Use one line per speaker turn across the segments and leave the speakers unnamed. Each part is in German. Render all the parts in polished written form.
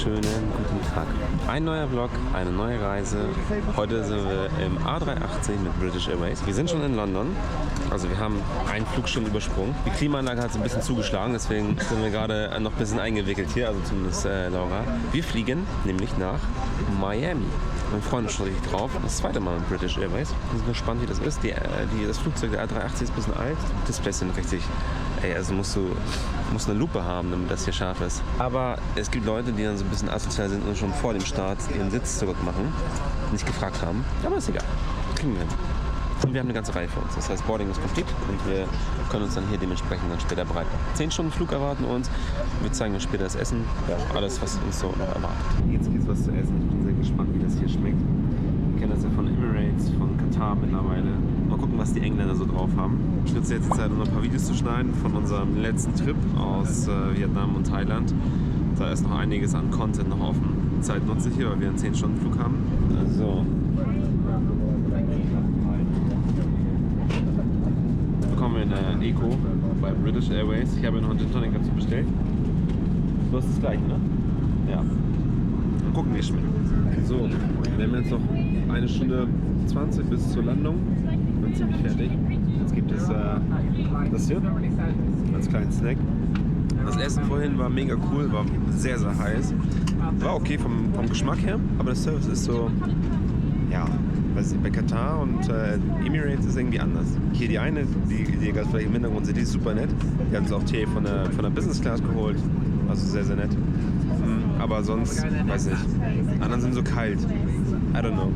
wunderschönen guten Tag. Ein neuer Vlog, eine neue Reise. Heute sind wir im A380 mit British Airways. Wir sind schon in London, also wir haben einen Flug schon übersprungen. Die Klimaanlage hat so ein bisschen zugeschlagen, deswegen sind wir gerade noch ein bisschen eingewickelt hier, also zumindest Laura. Wir fliegen nämlich nach Miami. Mein Freund ist schon richtig drauf. Das zweite Mal mit British Airways. Wir sind gespannt, wie das ist. Das Flugzeug der A380 ist ein bisschen alt. Die Displays sind richtig... also musst eine Lupe haben, damit das hier scharf ist. Aber es gibt Leute, die dann so ein bisschen asozial sind und schon vor dem Start ihren Sitz zurückmachen. Nicht gefragt haben. Aber ist egal. Kriegen wir hin. Und wir haben eine ganze Reihe vor uns. Das heißt, Boarding ist complete und wir können uns dann hier dementsprechend dann später bereiten. 10 Stunden Flug erwarten uns. Wir zeigen euch später das Essen. Ja, alles, was uns so noch erwartet. Jetzt gibt's was zu essen. Ich bin sehr gespannt, wie das hier schmeckt. Wir kennen das ja von Emirates, von Katar mittlerweile. Mal gucken, was die Engländer so drauf haben. Ich nutze jetzt die Zeit, um noch ein paar Videos zu schneiden von unserem letzten Trip aus Vietnam und Thailand. Da ist noch einiges an Content noch offen. Die Zeit nutze ich hier, weil wir einen 10-Stunden-Flug haben. So. Kommen wir in der Eco bei British Airways. Ich habe ja noch einen Gin Tonic dazu bestellt. Du hast das gleiche, ne? Ja. Mal gucken, wie es schmeckt. So, wir haben jetzt noch 1 Stunde 20 bis zur Landung. Bin ziemlich fertig. Jetzt gibt es das hier als kleinen Snack. Das Essen vorhin war mega cool, war sehr, sehr heiß. War okay vom Geschmack her, aber der Service ist so, ja, bei Katar und Emirates ist irgendwie anders. Hier die eine, die ihr gerade vielleicht im Hintergrund seht, die ist super nett. Die hat uns auch Tee von der Business Class geholt. Also sehr, sehr nett. Aber sonst, weiß nicht. Anderen sind so kalt. I don't know.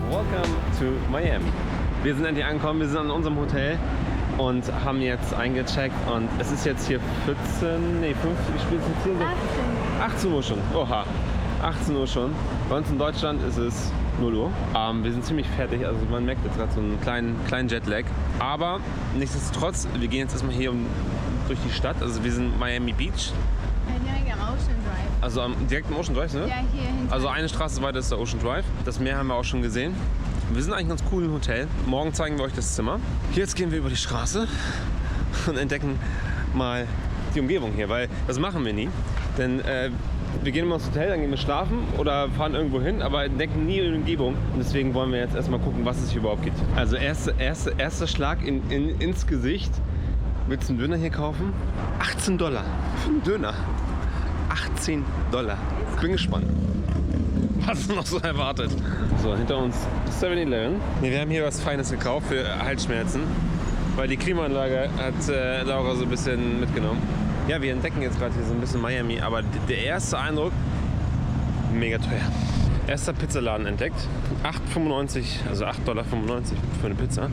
Welcome to Miami. Wir sind endlich angekommen, wir sind an unserem Hotel und haben jetzt eingecheckt und es ist jetzt hier 14, nee 5, wie spät ist es jetzt hier? 18 Uhr schon, oha, 18 Uhr schon. Bei uns in Deutschland ist es 0 Uhr. Wir sind ziemlich fertig, also man merkt jetzt gerade so einen kleinen Jetlag. Aber nichtsdestotrotz, wir gehen jetzt erstmal hier durch die Stadt, also wir sind Miami Beach.
Direkt am Ocean Drive.
Also direkt am Ocean Drive, ne?
Ja, hier hinten.
Also eine Straße weiter ist der Ocean Drive. Das Meer haben wir auch schon gesehen. Wir sind eigentlich ganz cool im Hotel. Morgen zeigen wir euch das Zimmer. Jetzt gehen wir über die Straße und entdecken mal die Umgebung hier, weil das machen wir nie. Denn wir gehen immer ins Hotel, dann gehen wir schlafen oder fahren irgendwo hin, aber entdecken nie die Umgebung. Und deswegen wollen wir jetzt erstmal gucken, was es hier überhaupt gibt. Also erster Schlag ins Gesicht. Willst du einen Döner hier kaufen? $18 für einen Döner. $18. Ich bin gespannt, was noch so erwartet. So, hinter uns 7-Eleven. Wir haben hier was Feines gekauft für Halsschmerzen, weil die Klimaanlage hat Laura so ein bisschen mitgenommen. Ja, wir entdecken jetzt gerade hier so ein bisschen Miami, aber der erste Eindruck, mega teuer. Erster Pizzaladen entdeckt, $8,95, also $8,95 für eine Pizza.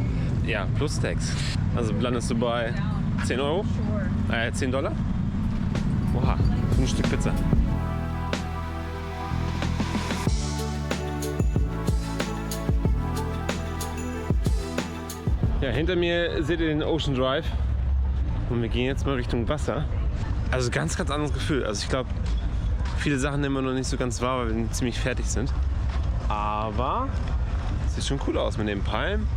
Ja, plus Tax. Also landest du bei 10 Euro? $10? Oha, für ein Stück Pizza. Ja, hinter mir seht ihr den Ocean Drive und wir gehen jetzt mal Richtung Wasser. Also ganz anderes Gefühl. Also ich glaube, viele Sachen nehmen wir noch nicht so ganz wahr, weil wir ziemlich fertig sind. Aber es sieht schon cool aus mit den Palmen.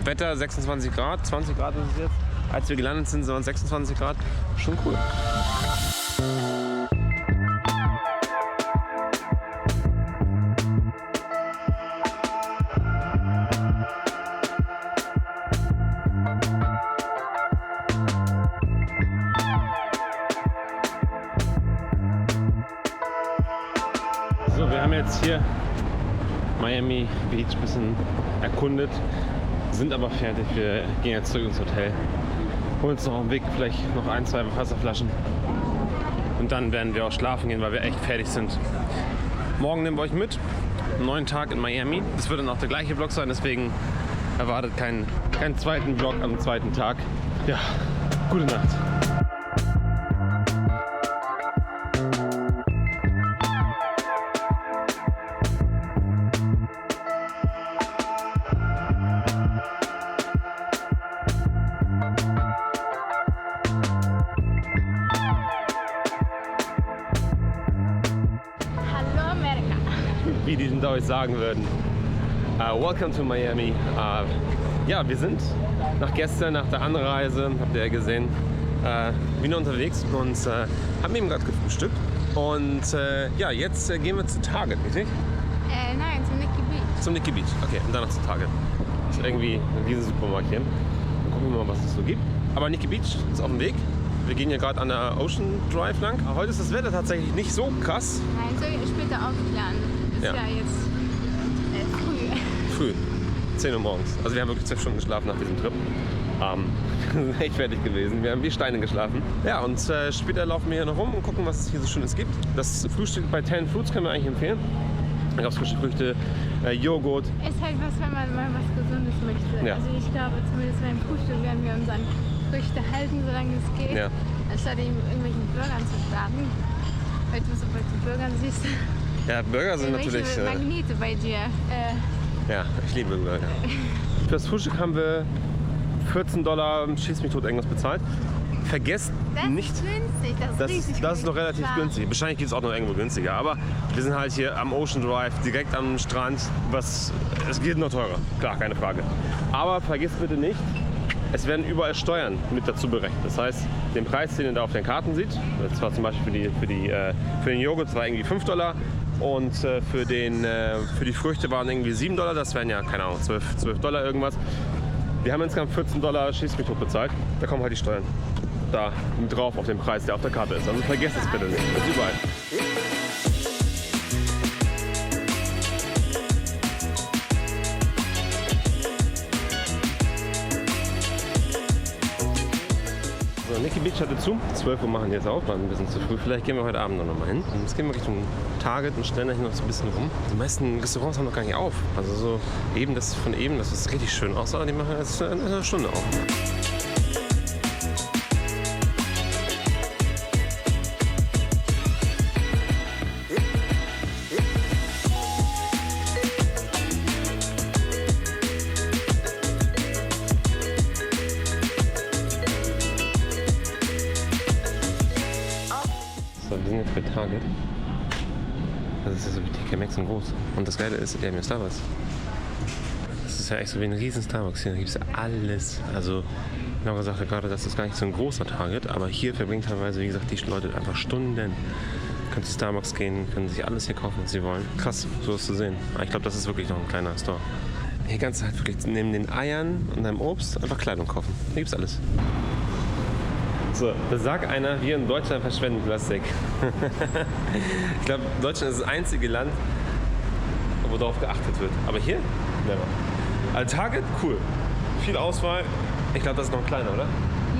Wetter 26 Grad, 20 Grad ist es jetzt. Als wir gelandet sind, waren es 26 Grad. Schon cool. So, wir haben jetzt hier Miami Beach ein bisschen erkundet, sind aber fertig. Wir gehen jetzt zurück ins Hotel, holen uns noch am Weg vielleicht noch 1, 2 Wasserflaschen und dann werden wir auch schlafen gehen, weil wir echt fertig sind. Morgen nehmen wir euch mit, einen neuen Tag in Miami. Das wird dann auch der gleiche Vlog sein, deswegen erwartet keinen zweiten Vlog am zweiten Tag. Ja, gute Nacht.
Hallo Amerika.
euch sagen würden. Welcome to Miami. Ja, wir sind nach gestern, nach der Anreise, habt ihr ja gesehen, wieder unterwegs und haben eben gerade gefrühstückt. Und ja, jetzt gehen wir zu Target, richtig?
Nein, zum Nikki Beach.
Zum Nikki Beach, okay, und danach zu Target. Das ist irgendwie ein riesen Supermarkt hier. Dann gucken wir mal, was es so gibt. Aber Nikki Beach ist auf dem Weg. Wir gehen hier gerade an der Ocean Drive lang. Heute ist das Wetter tatsächlich nicht so krass.
Nein, soll ich später aufklären. Ist
Ja.
ja jetzt früh.
Früh, 10 Uhr morgens. Also wir haben wirklich 12 Stunden geschlafen nach diesem Trip. Sind echt fertig gewesen. Wir haben wie Steine geschlafen. Ja, und später laufen wir hier noch rum und gucken, was es hier so Schönes gibt. Das Frühstück bei 10 Fruits können wir eigentlich empfehlen. Da gab es frische Früchte, Joghurt.
Ist halt was, wenn man mal was Gesundes möchte.
Ja.
Also ich glaube, zumindest beim Frühstück werden wir uns an Früchte halten, solange es geht.
Ja.
Anstatt eben irgendwelchen Burgern zu starten. Weil du so bei den Burgern siehst,
Ja, Burger sind natürlich...
welche Magnete bei dir.
Ja, ich liebe Burger. Für das Frühstück haben wir $14, schieß mich tot, irgendwas bezahlt. Vergesst
Das
nicht...
ist günstig, das ist riesig.
Das ist noch relativ
Klar.
günstig. Wahrscheinlich gibt es auch noch irgendwo günstiger. Aber wir sind halt hier am Ocean Drive, direkt am Strand. Es geht noch teurer, klar, keine Frage. Aber vergesst bitte nicht, es werden überall Steuern mit dazu berechnet. Das heißt, den Preis, den ihr da auf den Karten seht, das war zum Beispiel für den Joghurt war irgendwie $5 und für die Früchte waren irgendwie $7. Das wären ja, keine Ahnung, $12 irgendwas. Wir haben insgesamt $14 schieß mich tot bezahlt. Da kommen halt die Steuern da drauf auf den Preis, der auf der Karte ist. Also vergesst es bitte nicht. Das ist überall. So, Nikki Beach hatte zu. 12 Uhr machen die jetzt auf, war ein bisschen zu früh. Vielleicht gehen wir heute Abend noch mal hin. Und jetzt gehen wir Richtung Target und stellen da hier noch so ein bisschen rum. Die meisten Restaurants haben noch gar nicht auf. Also so das ist richtig schön aussah. Die machen jetzt eine Stunde auf. So, wir sind jetzt bei Target. Das ist ja so wie TK Maxx und groß. Und das Geile ist, die haben ja Starbucks. Das ist ja echt so wie ein riesen Starbucks hier. Da gibt es alles. Also, Laura sagte gerade, das ist gar nicht so ein großer Target. Aber hier verbringen teilweise, wie gesagt, die Leute einfach Stunden. Können zu Starbucks gehen, können sich alles hier kaufen, was sie wollen. Krass, so ist zu sehen. Aber ich glaube, das ist wirklich noch ein kleiner Store. Hier kannst du halt wirklich neben den Eiern und deinem Obst einfach Kleidung kaufen. Hier gibt's alles. So, da sagt einer, wir in Deutschland verschwenden Plastik. Ich glaube, Deutschland ist das einzige Land, wo darauf geachtet wird. Aber hier? Never. Also Target, cool. Viel Auswahl. Ich glaube, das ist noch ein kleiner, oder?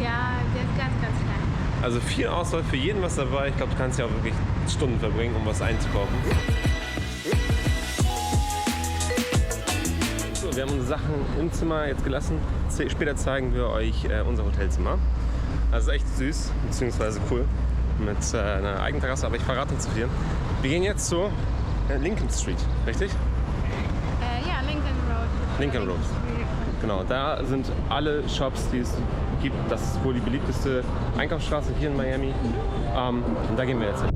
Ja, der ist ganz, ganz klein.
Also viel Auswahl, für jeden was dabei. Ich glaube, du kannst ja auch wirklich Stunden verbringen, um was einzukaufen. So, wir haben unsere Sachen im Zimmer jetzt gelassen. Später zeigen wir euch unser Hotelzimmer. Also echt süß, beziehungsweise cool, mit einer Eigenterrasse, aber ich verrate nicht zu viel. Wir gehen jetzt zu Lincoln Street, richtig?
Ja, Lincoln Road.
Lincoln Road. Genau, da sind alle Shops, die es gibt. Das ist wohl die beliebteste Einkaufsstraße hier in Miami. Und da gehen wir jetzt hin.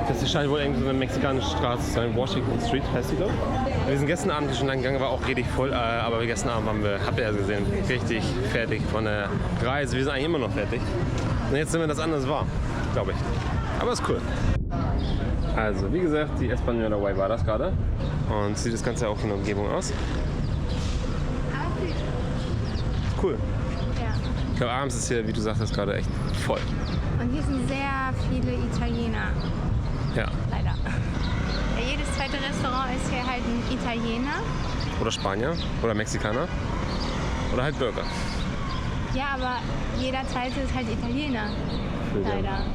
Das scheint wohl irgendwie so eine mexikanische Straße zu sein. Washington Street heißt die, glaube ich. Wir sind gestern Abend hier schon lang gegangen, war auch richtig voll. Aber gestern Abend habt ihr ja gesehen, richtig fertig von der Reise. Wir sind eigentlich immer noch fertig. Und jetzt sind wir das anders war, glaube ich. Aber ist cool. Also, wie gesagt, die Española Way war das gerade. Und sieht das Ganze auch in der Umgebung aus. Cool.
Ja.
Ich glaube, abends ist hier, wie du sagtest, gerade echt voll.
Und hier sind sehr viele Italiener.
Ja.
Leider. Ja, jedes zweite Restaurant ist hier halt ein Italiener.
Oder Spanier. Oder Mexikaner. Oder halt Burger.
Ja, aber jeder zweite ist halt Italiener. Leider.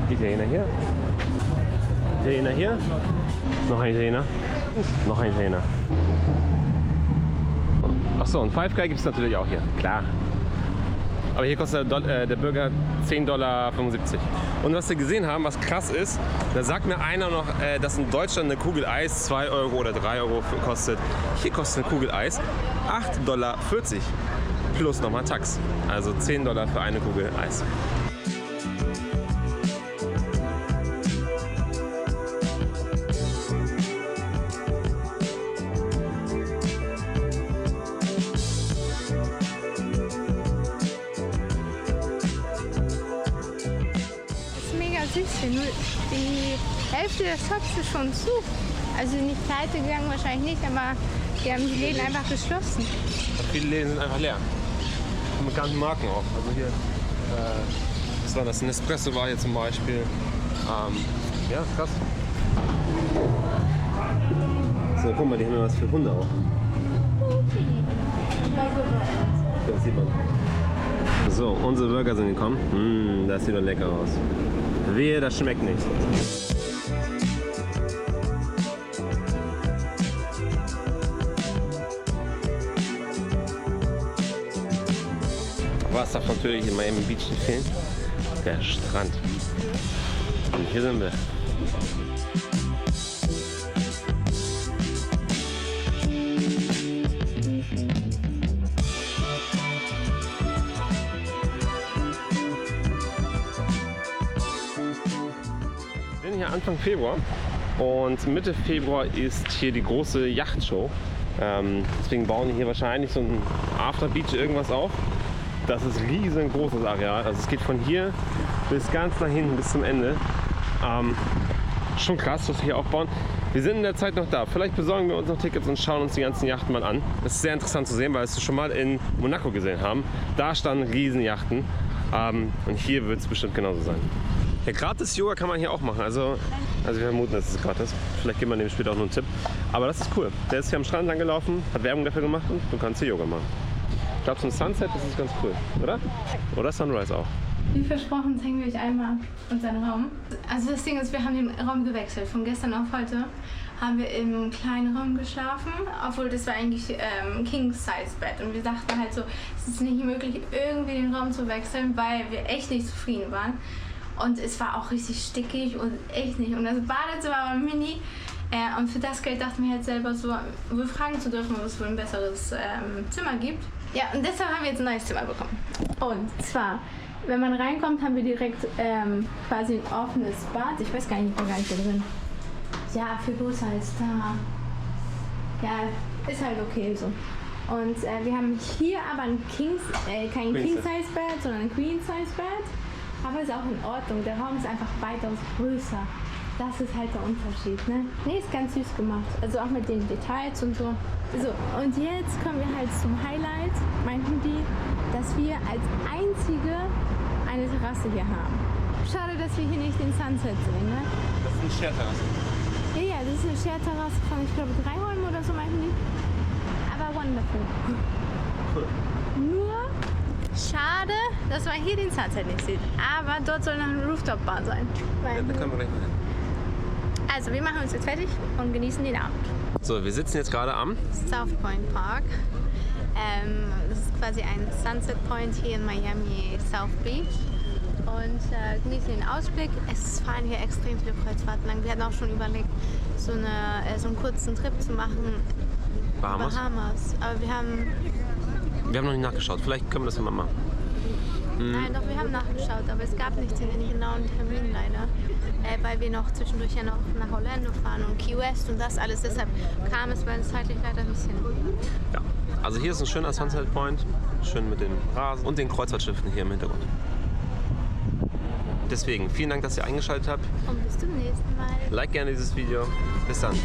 Italiener hier. Italiener hier. Noch ein Italiener. Noch ein Italiener. Achso, und Five Guy gibt es natürlich auch hier. Klar. Aber hier kostet der Burger $10,75. Und was wir gesehen haben, was krass ist, da sagt mir einer noch, dass in Deutschland eine Kugel Eis 2 Euro oder 3 Euro kostet. Hier kostet eine Kugel Eis $8,40 plus nochmal Tax. Also $10 für eine Kugel Eis.
nur die Hälfte des Shops ist schon zu. Also nicht pleite gegangen wahrscheinlich nicht, aber die haben die Läden einfach geschlossen.
Viele Läden sind einfach leer. Und mit ganzen Marken auch. Also hier, was war das? Ein Espresso war hier zum Beispiel. Ja, krass. So, guck mal, die haben ja was für Hunde auch. Das sieht man. So, unsere Burger sind gekommen. Das sieht doch lecker aus. Wehe, das schmeckt nicht. Was darf natürlich in Miami Beach nicht fehlen? Der Strand. Und hier sind wir. Wir sind hier Anfang Februar und Mitte Februar ist hier die große Yachtshow. Deswegen bauen die hier wahrscheinlich so ein After Beach irgendwas auf. Das ist ein riesengroßes Areal. Also es geht von hier bis ganz nach hinten, bis zum Ende. Schon krass, was wir hier aufbauen. Wir sind in der Zeit noch da. Vielleicht besorgen wir uns noch Tickets und schauen uns die ganzen Yachten mal an. Das ist sehr interessant zu sehen, weil wir es schon mal in Monaco gesehen haben. Da standen Riesenjachten. Und hier wird es bestimmt genauso sein. Ja, gratis Yoga kann man hier auch machen. Also wir vermuten, dass es gratis. Vielleicht geben wir dem später auch noch einen Tipp. Aber das ist cool. Der ist hier am Strand lang gelaufen, hat Werbung dafür gemacht und du kannst hier Yoga machen. Ich glaube, so ein Sunset, das ist ganz cool, oder? Oder Sunrise auch.
Wie versprochen zeigen wir euch einmal unseren Raum. Also das Ding ist, wir haben den Raum gewechselt. Von gestern auf heute haben wir im kleinen Raum geschlafen, obwohl das war eigentlich King-Size-Bett. Und wir dachten halt so, es ist nicht möglich, irgendwie den Raum zu wechseln, weil wir echt nicht zufrieden waren. Und es war auch richtig stickig und echt nicht. Und das Badezimmer war mini. Und für das Geld dachten wir halt selber so, wir fragen zu dürfen, ob es wohl ein besseres Zimmer gibt. Ja, und deshalb haben wir jetzt ein neues Zimmer bekommen. Und zwar, wenn man reinkommt, haben wir direkt quasi ein offenes Bad. Ich weiß gar nicht, ich bin gar nicht da drin. Ja, viel größer als da. Ja, ist halt okay so. Und wir haben hier aber ein kein King-Size-Bed, sondern ein Queen-Size-Bed. Aber ist auch in Ordnung. Der Raum ist einfach weitaus größer. Das ist halt der Unterschied, ne? Nee, ist ganz süß gemacht. Also auch mit den Details und so. So, und jetzt kommen wir halt zum Highlight, meinten die, dass wir als einzige eine Terrasse hier haben. Schade, dass wir hier nicht den Sunset sehen, ne?
Das ist eine Share-Terrasse.
Ja, das ist eine Share-Terrasse von, ich glaube, 3 Räumen oder so, meinten die. Aber wonderful. Nur schade, dass man hier den Sunset nicht sieht. Aber dort soll noch eine Rooftop-Bar sein.
Ja, da können wir gleich mal hin.
Also, wir machen uns jetzt fertig und genießen den Abend.
So, wir sitzen jetzt gerade am
South Point Park. Das ist quasi ein Sunset Point hier in Miami South Beach. Und genießen den Ausblick. Es fahren hier extrem viele Kreuzfahrten lang. Wir hatten auch schon überlegt, so einen kurzen Trip zu machen.
Bahamas.
Aber wir haben
noch nicht nachgeschaut. Vielleicht können wir das ja mal machen.
Nein, doch, wir haben nachgeschaut, aber es gab nicht den genauen Termin leider, weil wir noch zwischendurch ja noch nach Orlando fahren und Key West und das alles. Deshalb kam es bei uns zeitlich leider nicht hin.
Ja, also hier ist ein schöner Sunset Point, schön mit den Rasen und den Kreuzfahrtschiffen hier im Hintergrund. Deswegen, vielen Dank, dass ihr eingeschaltet habt.
Und bis zum nächsten Mal.
Like gerne dieses Video. Bis dann.